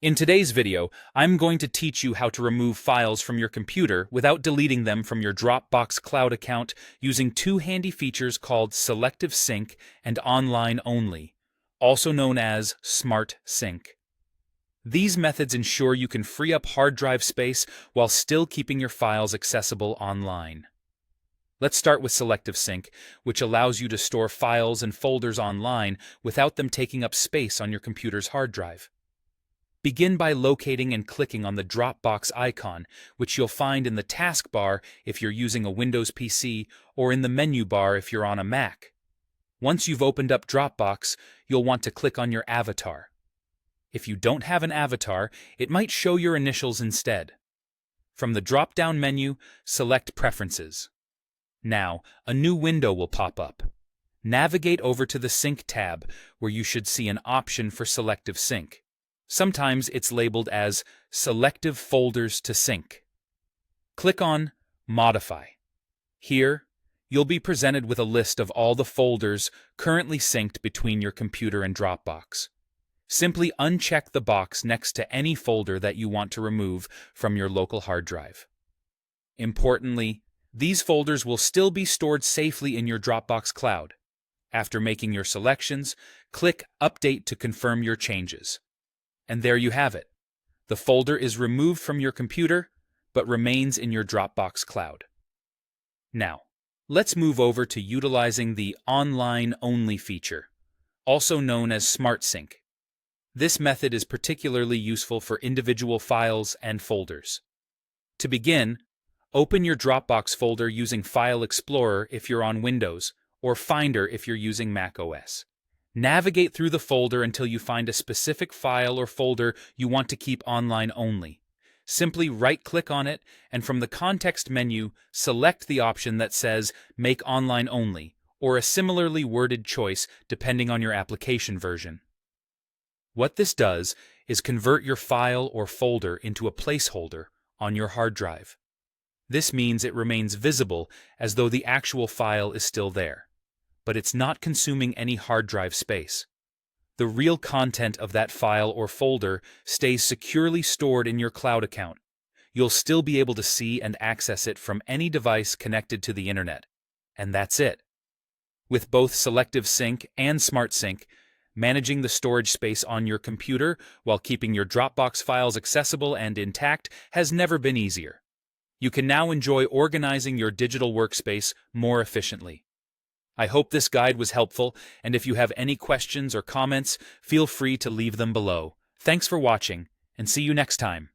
In today's video, I'm going to teach you how to remove files from your computer without deleting them from your Dropbox cloud account using two handy features called Selective Sync and Online Only, also known as Smart Sync. These methods ensure you can free up hard drive space while still keeping your files accessible online. Let's start with Selective Sync, which allows you to store files and folders online without them taking up space on your computer's hard drive. Begin by locating and clicking on the Dropbox icon, which you'll find in the taskbar if you're using a Windows PC or in the menu bar if you're on a Mac. Once you've opened up Dropbox, you'll want to click on your avatar. If you don't have an avatar, it might show your initials instead. From the drop-down menu, select Preferences. Now, a new window will pop up. Navigate over to the Sync tab, where you should see an option for Selective Sync. Sometimes it's labeled as Selective Folders to Sync. Click on Modify. Here, you'll be presented with a list of all the folders currently synced between your computer and Dropbox. Simply uncheck the box next to any folder that you want to remove from your local hard drive. Importantly, these folders will still be stored safely in your Dropbox cloud. After making your selections, click Update to confirm your changes. And there you have it. The folder is removed from your computer, but remains in your Dropbox cloud. Now, let's move over to utilizing the Online Only feature, also known as Smart Sync. This method is particularly useful for individual files and folders. To begin, open your Dropbox folder using File Explorer if you're on Windows, or Finder if you're using Mac OS. Navigate through the folder until you find a specific file or folder you want to keep online only. Simply right-click on it, and from the context menu, select the option that says Make Online Only, or a similarly worded choice depending on your application version. What this does is convert your file or folder into a placeholder on your hard drive. This means it remains visible as though the actual file is still there, but it's not consuming any hard drive space. The real content of that file or folder stays securely stored in your cloud account. You'll still be able to see and access it from any device connected to the internet. And that's it. With both Selective Sync and Smart Sync, managing the storage space on your computer while keeping your Dropbox files accessible and intact has never been easier. You can now enjoy organizing your digital workspace more efficiently. I hope this guide was helpful, and if you have any questions or comments, feel free to leave them below. Thanks for watching, and see you next time.